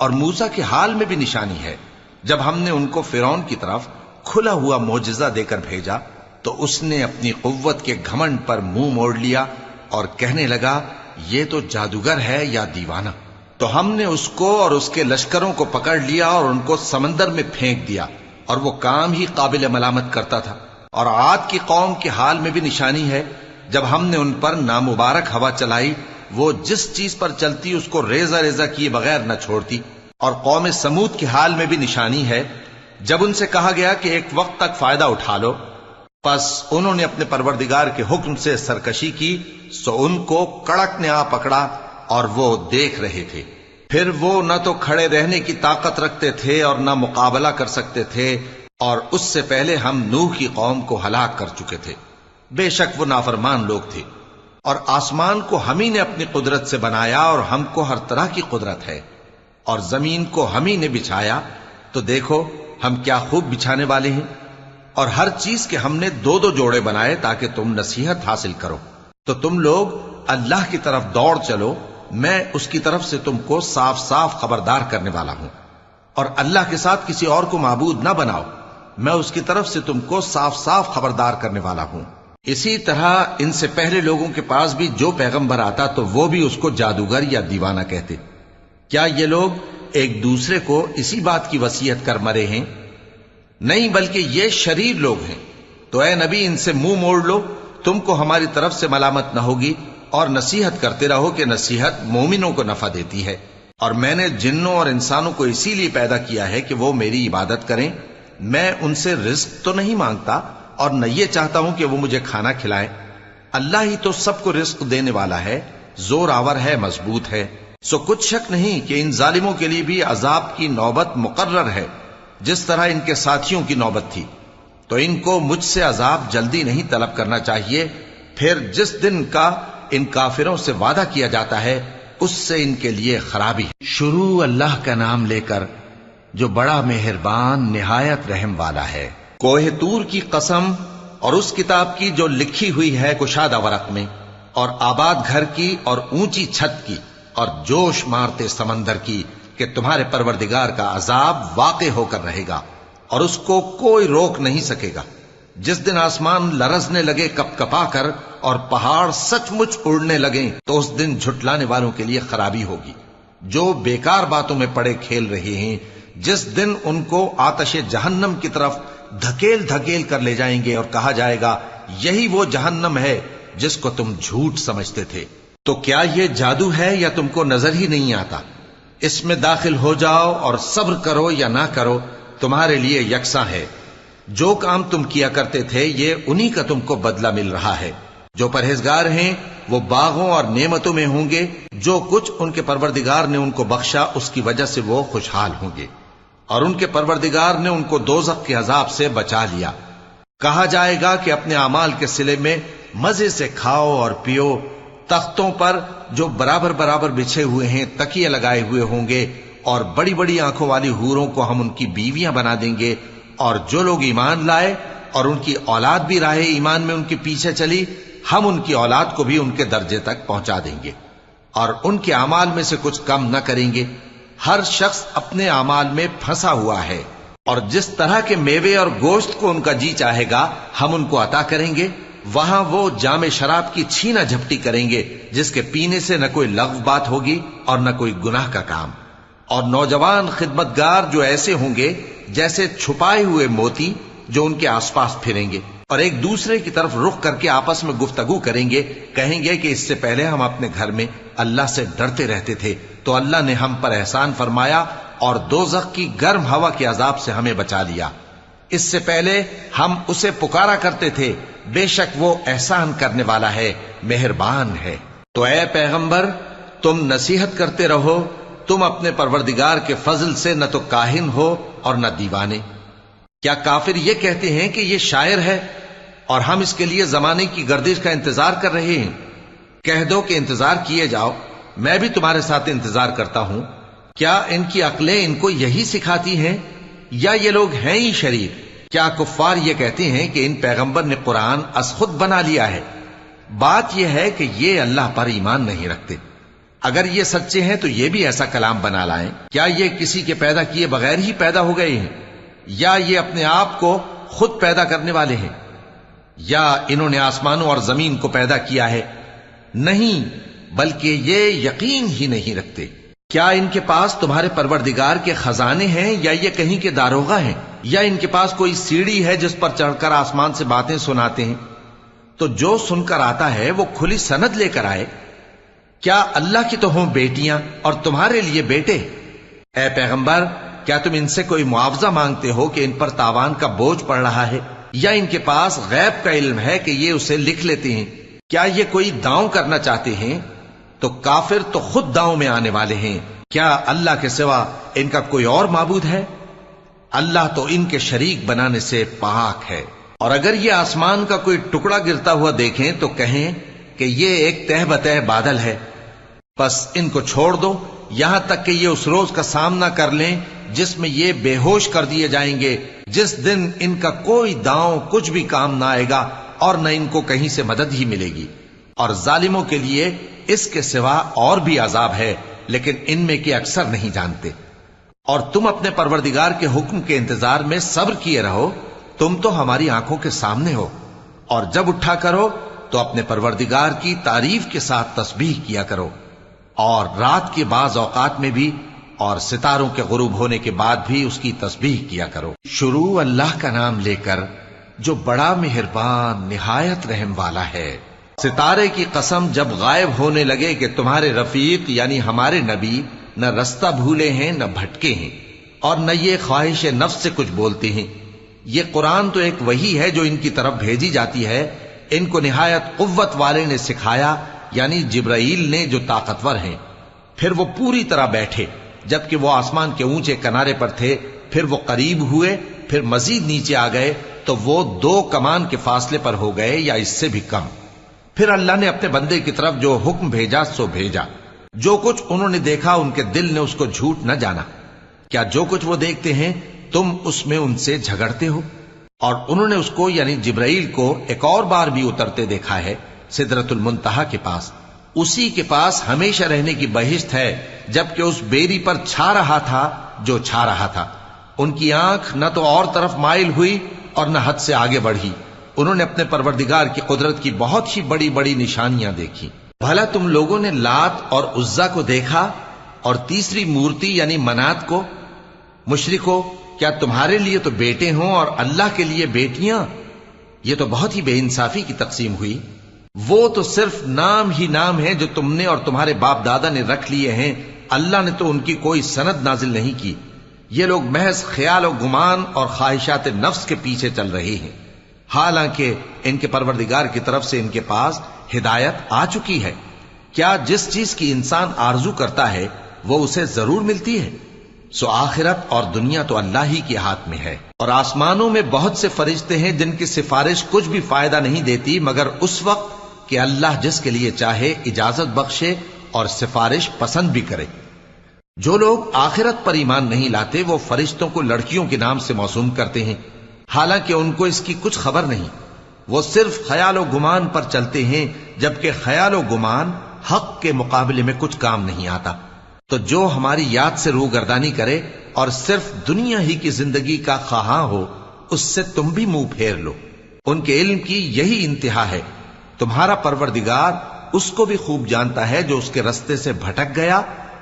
اور موسیٰ کے حال میں بھی نشانی ہے، جب ہم نے ان کو فرعون کی طرف کھلا ہوا معجزہ دے کر بھیجا تو اس نے اپنی قوت کے گھمنڈ پر منہ موڑ لیا اور کہنے لگا یہ تو جادوگر ہے یا دیوانہ۔ تو ہم نے اس کو اور اس کے لشکروں کو پکڑ لیا اور ان کو سمندر میں پھینک دیا، اور وہ کام ہی قابل ملامت کرتا تھا۔ اور عاد کی قوم کے حال میں بھی نشانی ہے، جب ہم نے ان پر نامبارک ہوا چلائی، وہ جس چیز پر چلتی اس کو ریزہ ریزہ کیے بغیر نہ چھوڑتی۔ اور قوم سمود کے حال میں بھی نشانی ہے، جب ان سے کہا گیا کہ ایک وقت تک فائدہ اٹھا لو، پس انہوں نے اپنے پروردگار کے حکم سے سرکشی کی، سو ان کو کڑک نے آ پکڑا اور وہ دیکھ رہے تھے۔ پھر وہ نہ تو کھڑے رہنے کی طاقت رکھتے تھے اور نہ مقابلہ کر سکتے تھے، اور اس سے پہلے ہم نوح کی قوم کو ہلاک کر چکے تھے۔ بے شک وہ نافرمان لوگ تھے۔ اور آسمان کو ہم ہی نے اپنی قدرت سے بنایا، اور ہم کو ہر طرح کی قدرت ہے، اور زمین کو ہم ہی نے بچھایا، تو دیکھو ہم کیا خوب بچھانے والے ہیں۔ اور ہر چیز کے ہم نے دو دو جوڑے بنائے تاکہ تم نصیحت حاصل کرو۔ تو تم لوگ اللہ کی طرف دوڑ چلو، میں اس کی طرف سے تم کو صاف صاف خبردار کرنے والا ہوں۔ اور اللہ کے ساتھ کسی اور کو معبود نہ بناؤ، میں اس کی طرف سے تم کو صاف صاف خبردار کرنے والا ہوں۔ اسی طرح ان سے پہلے لوگوں کے پاس بھی جو پیغمبر آتا تو وہ بھی اس کو جادوگر یا دیوانہ کہتے۔ کیا یہ لوگ ایک دوسرے کو اسی بات کی وصیت کر مرے ہیں؟ نہیں، بلکہ یہ شریر لوگ ہیں۔ تو اے نبی ان سے منہ موڑ لو، تم کو ہماری طرف سے ملامت نہ ہوگی، اور نصیحت کرتے رہو کہ نصیحت مومنوں کو نفع دیتی ہے۔ اور میں نے جنوں اور انسانوں کو اسی لیے پیدا کیا ہے کہ وہ میری عبادت کریں۔ میں ان سے رزق تو نہیں مانگتا، اور نہ یہ چاہتا ہوں کہ وہ مجھے کھانا کھلائیں۔ اللہ ہی تو سب کو رزق دینے والا ہے، زور آور ہے، مضبوط ہے۔ سو کچھ شک نہیں کہ ان ظالموں کے لیے بھی عذاب کی نوبت مقرر ہے، جس طرح ان کے ساتھیوں کی نوبت تھی۔ تو ان کو مجھ سے عذاب جلدی نہیں طلب کرنا چاہیے، پھر جس دن کا ان کافروں سے وعدہ کیا جاتا ہے اس سے ان کے لیے خرابی ہے۔ شروع اللہ کا نام لے کر جو بڑا مہربان نہایت رحم والا ہے۔ کوہ طور کی قسم، اور اس کتاب کی جو لکھی ہوئی ہے کشادہ ورق میں، اور آباد گھر کی اور اونچی چھت کی، اور جوش مارتے سمندر کی، کہ تمہارے پروردگار کا عذاب واقع ہو کر رہے گا اور اس کو کوئی روک نہیں سکے گا۔ جس دن آسمان لرزنے لگے کپ کپا کر اور پہاڑ سچ مچ اڑنے لگیں، تو اس دن جھٹلانے والوں کے لیے خرابی ہوگی جو بیکار باتوں میں پڑے کھیل رہے ہیں۔ جس دن ان کو آتش جہنم کی طرف دھکیل دھکیل کر لے جائیں گے اور کہا جائے گا یہی وہ جہنم ہے جس کو تم جھوٹ سمجھتے تھے۔ تو کیا یہ جادو ہے یا تم کو نظر ہی نہیں آتا؟ اس میں داخل ہو جاؤ اور صبر کرو یا نہ کرو، تمہارے لیے یکساں ہے۔ جو کام تم کیا کرتے تھے یہ انہی کا تم کو بدلہ مل رہا ہے۔ جو پرہیزگار ہیں وہ باغوں اور نعمتوں میں ہوں گے، جو کچھ ان کے پروردگار نے ان کو بخشا اس کی وجہ سے وہ خوشحال ہوں گے، اور ان کے پروردگار نے ان کو دوزخ کے عذاب سے بچا لیا۔ کہا جائے گا کہ اپنے اعمال کے صلے میں مزے سے کھاؤ اور پیو، تختوں پر جو برابر برابر بچھے ہوئے ہیں تکیے لگائے ہوئے ہوں گے، اور بڑی بڑی آنکھوں والی حوروں کو ہم ان کی بیویاں بنا دیں گے۔ اور جو لوگ ایمان لائے اور ان کی اولاد بھی راہ ایمان میں ان کے پیچھے چلی، ہم ان کی اولاد کو بھی ان کے درجے تک پہنچا دیں گے، اور ان کے اعمال میں سے کچھ کم نہ کریں گے۔ ہر شخص اپنے اعمال میں پھنسا ہوا ہے، اور جس طرح کے میوے اور گوشت کو ان کا جی چاہے گا ہم ان کو عطا کریں گے۔ وہاں وہ جام شراب کی چھینا جھپٹی کریں گے، جس کے پینے سے نہ کوئی لغو بات ہوگی اور نہ کوئی گناہ کا کام۔ اور نوجوان خدمتگار جو ایسے ہوں گے جیسے چھپائے ہوئے موتی جو ان کے آس پاس پھریں گے، اور ایک دوسرے کی طرف رخ کر کے آپس میں گفتگو کریں گے، کہیں گے کہ اس سے پہلے ہم اپنے گھر میں اللہ سے ڈرتے رہتے تھے، تو اللہ نے ہم پر احسان فرمایا اور دوزخ کی گرم ہوا کے عذاب سے ہمیں بچا لیا۔ اس سے پہلے ہم اسے پکارا کرتے تھے، بے شک وہ احسان کرنے والا ہے، مہربان ہے۔ تو اے پیغمبر تم نصیحت کرتے رہو، تم اپنے پروردگار کے فضل سے نہ تو کاہن ہو اور نہ دیوانے۔ کیا کافر یہ کہتے ہیں کہ یہ شاعر ہے اور ہم اس کے لیے زمانے کی گردش کا انتظار کر رہے ہیں؟ کہہ دو کہ انتظار کیے جاؤ، میں بھی تمہارے ساتھ انتظار کرتا ہوں۔ کیا ان کی عقلیں ان کو یہی سکھاتی ہیں، یا یہ لوگ ہیں ہی شریر؟ کیا کفار یہ کہتے ہیں کہ ان پیغمبر نے قرآن از خود بنا لیا ہے؟ بات یہ ہے کہ یہ اللہ پر ایمان نہیں رکھتے۔ اگر یہ سچے ہیں تو یہ بھی ایسا کلام بنا لائیں۔ کیا یہ کسی کے پیدا کیے بغیر ہی پیدا ہو گئے ہیں، یا یہ اپنے آپ کو خود پیدا کرنے والے ہیں، یا انہوں نے آسمانوں اور زمین کو پیدا کیا ہے؟ نہیں، بلکہ یہ یقین ہی نہیں رکھتے۔ کیا ان کے پاس تمہارے پروردگار کے خزانے ہیں، یا یہ کہیں کے داروغہ ہیں، یا ان کے پاس کوئی سیڑھی ہے جس پر چڑھ کر آسمان سے باتیں سناتے ہیں؟ تو جو سن کر آتا ہے وہ کھلی سند لے کر آئے۔ کیا اللہ کی تو ہوں بیٹیاں اور تمہارے لیے بیٹے؟ اے پیغمبر، کیا تم ان سے کوئی معاوضہ مانگتے ہو کہ ان پر تاوان کا بوجھ پڑ رہا ہے، یا ان کے پاس غیب کا علم ہے کہ یہ اسے لکھ لیتے ہیں؟ کیا یہ کوئی داؤں کرنا چاہتے ہیں؟ تو کافر تو خود داؤں میں آنے والے ہیں۔ کیا اللہ کے سوا ان کا کوئی اور معبود ہے؟ اللہ تو ان کے شریک بنانے سے پاک ہے۔ اور اگر یہ آسمان کا کوئی ٹکڑا گرتا ہوا دیکھیں تو کہیں کہ یہ ایک تہ بتہ بادل ہے، بس ان کو چھوڑ دو یہاں تک کہ یہ اس روز کا سامنا کر لیں جس میں یہ بے ہوش کر دیے جائیں گے، جس دن ان کا کوئی داؤں کچھ بھی کام نہ آئے گا اور نہ ان کو کہیں سے مدد ہی ملے گی۔ اور ظالموں کے لیے اس کے سوا اور بھی عذاب ہے، لیکن ان میں کے اکثر نہیں جانتے۔ اور تم اپنے پروردگار کے حکم کے انتظار میں صبر کیے رہو، تم تو ہماری آنکھوں کے سامنے ہو۔ اور جب اٹھا کرو تو اپنے پروردگار کی تعریف کے ساتھ تسبیح کیا کرو، اور رات کے بعض اوقات میں بھی اور ستاروں کے غروب ہونے کے بعد بھی اس کی تسبیح کیا کرو۔ شروع اللہ کا نام لے کر جو بڑا مہربان نہایت رحم والا ہے۔ ستارے کی قسم جب غائب ہونے لگے کہ تمہارے رفیق یعنی ہمارے نبی نہ رستہ بھولے ہیں نہ بھٹکے ہیں، اور نہ یہ خواہش نفس سے کچھ بولتے ہیں۔ یہ قرآن تو ایک وحی ہے جو ان کی طرف بھیجی جاتی ہے، ان کو نہایت قوت والے نے سکھایا، یعنی جبرائیل نے جو طاقتور ہیں۔ پھر وہ پوری طرح بیٹھے، جبکہ وہ آسمان کے اونچے کنارے پر تھے، پھر وہ قریب ہوئے، پھر مزید نیچے آ گئے تو وہ 2 کمان کے فاصلے پر ہو گئے یا اس سے بھی کم۔ پھر اللہ نے اپنے بندے کی طرف جو حکم بھیجا سو بھیجا۔ جو کچھ انہوں نے دیکھا ان کے دل نے اس کو جھوٹ نہ جانا۔ کیا جو کچھ وہ دیکھتے ہیں تم اس میں ان سے جھگڑتے ہو؟ اور انہوں نے اس کو یعنی جبرائیل کو ایک اور بار بھی اترتے دیکھا ہے سدرۃ المنتہا کے پاس۔ اسی کے پاس ہمیشہ رہنے کی بہشت ہے، جبکہ اس بیری پر چھا رہا تھا جو چھا رہا تھا۔ ان کی آنکھ نہ تو اور طرف مائل ہوئی اور نہ حد سے آگے بڑھی۔ انہوں نے اپنے پروردگار کی قدرت کی بہت ہی بڑی بڑی نشانیاں دیکھی۔ بھلا تم لوگوں نے لات اور عزا کو دیکھا اور تیسری مورتی یعنی منات کو؟ مشرکو، کیا تمہارے لیے تو بیٹے ہوں اور اللہ کے لیے بیٹیاں؟ یہ تو بہت ہی بے انصافی کی تقسیم ہوئی۔ وہ تو صرف نام ہی نام ہے جو تم نے اور تمہارے باپ دادا نے رکھ لیے ہیں، اللہ نے تو ان کی کوئی سند نازل نہیں کی۔ یہ لوگ محض خیال و گمان اور خواہشات نفس کے پیچھے چل رہے ہیں، حالانکہ ان کے پروردگار کی طرف سے ان کے پاس ہدایت آ چکی ہے۔ کیا جس چیز کی انسان آرزو کرتا ہے وہ اسے ضرور ملتی ہے؟ سو آخرت اور دنیا تو اللہ ہی کے ہاتھ میں ہے۔ اور آسمانوں میں بہت سے فرشتے ہیں جن کی سفارش کچھ بھی فائدہ نہیں دیتی مگر اس وقت کہ اللہ جس کے لیے چاہے اجازت بخشے اور سفارش پسند بھی کرے۔ جو لوگ آخرت پر ایمان نہیں لاتے وہ فرشتوں کو لڑکیوں کے نام سے موسوم کرتے ہیں، حالانکہ ان کو اس کی کچھ خبر نہیں۔ وہ صرف خیال و گمان پر چلتے ہیں، جبکہ خیال و گمان حق کے مقابلے میں کچھ کام نہیں آتا۔ تو جو ہماری یاد سے روگردانی کرے اور صرف دنیا ہی کی زندگی کا خواہاں ہو، اس سے تم بھی منہ پھیر لو۔ ان کے علم کی یہی انتہا ہے۔ تمہارا پروردگار اس کو بھی خوب جانتا ہے جو اس کے رستے سے بھٹک گیا،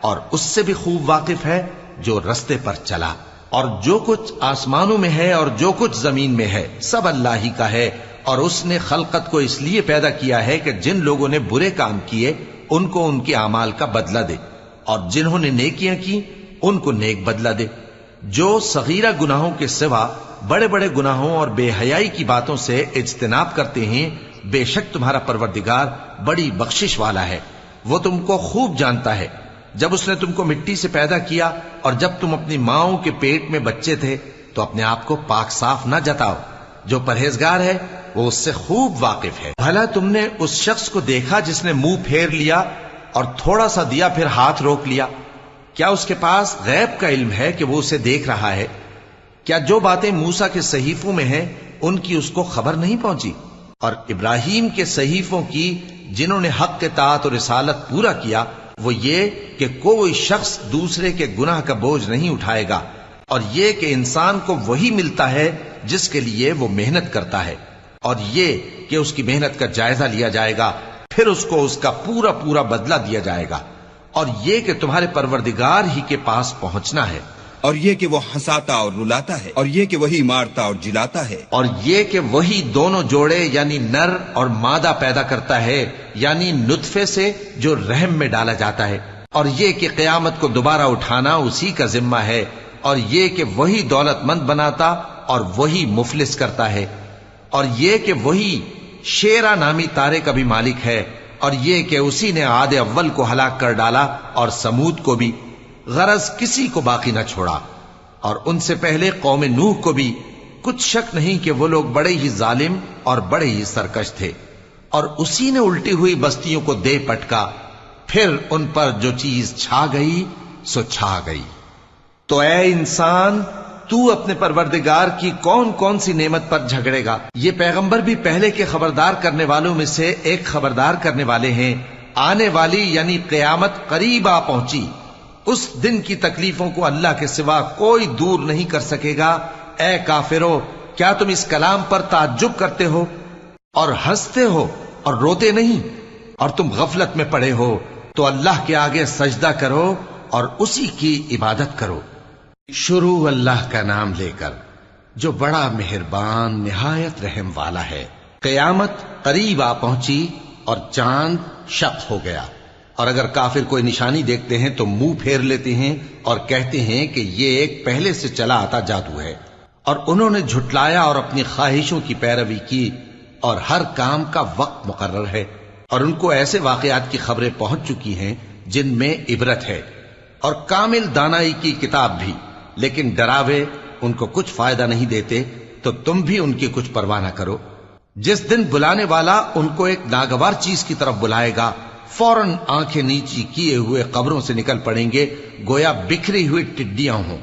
اور اس سے بھی خوب واقف ہے جو رستے پر چلا۔ اور جو کچھ آسمانوں میں ہے اور جو کچھ زمین میں ہے سب اللہ ہی کا ہے، اور اس نے خلقت کو اس لیے پیدا کیا ہے کہ جن لوگوں نے برے کام کیے ان کو ان کے اعمال کا بدلہ دے، اور جنہوں نے نیکیاں کی ان کو نیک بدلہ دے۔ جو صغیرہ گناہوں کے سوا بڑے بڑے گناہوں اور بے حیائی کی باتوں سے اجتناب کرتے ہیں، بے شک تمہارا پروردگار بڑی بخشش والا ہے۔ وہ تم کو خوب جانتا ہے۔ جب اس نے تم کو مٹی سے پیدا کیا اور جب تم اپنی ماؤں کے پیٹ میں بچے تھے تو اپنے آپ کو پاک صاف نہ جتاؤ۔ جو پرہیزگار ہے وہ اس سے خوب واقف ہے۔ بھلا تم نے اس شخص کو دیکھا جس نے منہ پھیر لیا اور تھوڑا سا دیا پھر ہاتھ روک لیا؟ کیا اس کے پاس غیب کا علم ہے کہ وہ اسے دیکھ رہا ہے؟ کیا جو باتیں موسیٰ کے صحیفوں میں ہیں ان کی اس کو خبر نہیں پہنچی؟ اور ابراہیم کے صحیفوں کی جنہوں نے حق کے طاعت اور رسالت پورا کیا وہ یہ کہ کوئی شخص دوسرے کے گناہ کا بوجھ نہیں اٹھائے گا، اور یہ کہ انسان کو وہی ملتا ہے جس کے لیے وہ محنت کرتا ہے، اور یہ کہ اس کی محنت کا جائزہ لیا جائے گا، پھر اس کو اس کا پورا پورا بدلہ دیا جائے گا، اور یہ کہ تمہارے پروردگار ہی کے پاس پہنچنا ہے، اور یہ کہ وہ ہنساتا اور رلاتا ہے، اور یہ کہ وہی مارتا اور جلاتا ہے، اور یہ کہ وہی دونوں جوڑے یعنی نر اور مادہ پیدا کرتا ہے، یعنی نطفے سے جو رحم میں ڈالا جاتا ہے، اور یہ کہ قیامت کو دوبارہ اٹھانا اسی کا ذمہ ہے، اور یہ کہ وہی دولت مند بناتا اور وہی مفلس کرتا ہے، اور یہ کہ وہی شیرا نامی تارے کا بھی مالک ہے، اور یہ کہ اسی نے عاد اول کو ہلاک کر ڈالا اور سمود کو بھی، غرض کسی کو باقی نہ چھوڑا، اور ان سے پہلے قوم نوح کو بھی۔ کچھ شک نہیں کہ وہ لوگ بڑے ہی ظالم اور بڑے ہی سرکش تھے، اور اسی نے الٹی ہوئی بستیوں کو دے پٹکا، پھر ان پر جو چیز چھا گئی سو چھا گئی۔ تو اے انسان، تو اپنے پروردگار کی کون کون سی نعمت پر جھگڑے گا؟ یہ پیغمبر بھی پہلے کے خبردار کرنے والوں میں سے ایک خبردار کرنے والے ہیں۔ آنے والی یعنی قیامت قریب آ پہنچی، اس دن کی تکلیفوں کو اللہ کے سوا کوئی دور نہیں کر سکے گا۔ اے کافرو، کیا تم اس کلام پر تعجب کرتے ہو اور ہنستے ہو اور روتے نہیں؟ اور تم غفلت میں پڑے ہو تو اللہ کے آگے سجدہ کرو اور اسی کی عبادت کرو۔ شروع اللہ کا نام لے کر جو بڑا مہربان نہایت رحم والا ہے۔ قیامت قریب آ پہنچی اور چاند شق ہو گیا، اور اگر کافر کوئی نشانی دیکھتے ہیں تو منہ پھیر لیتے ہیں اور کہتے ہیں کہ یہ ایک پہلے سے چلا آتا جادو ہے، اور انہوں نے جھٹلایا اور اپنی خواہشوں کی پیروی کی، اور ہر کام کا وقت مقرر ہے، اور ان کو ایسے واقعات کی خبریں پہنچ چکی ہیں جن میں عبرت ہے، اور کامل دانائی کی کتاب بھی، لیکن ڈراوے ان کو کچھ فائدہ نہیں دیتے، تو تم بھی ان کی کچھ پرواہ نہ کرو۔ جس دن بلانے والا ان کو ایک ناگوار چیز کی طرف بلائے گا، فوراً آنکھیں نیچی کیے ہوئے قبروں سے نکل پڑیں گے، گویا بکھری ہوئی ٹڈیاں ہوں۔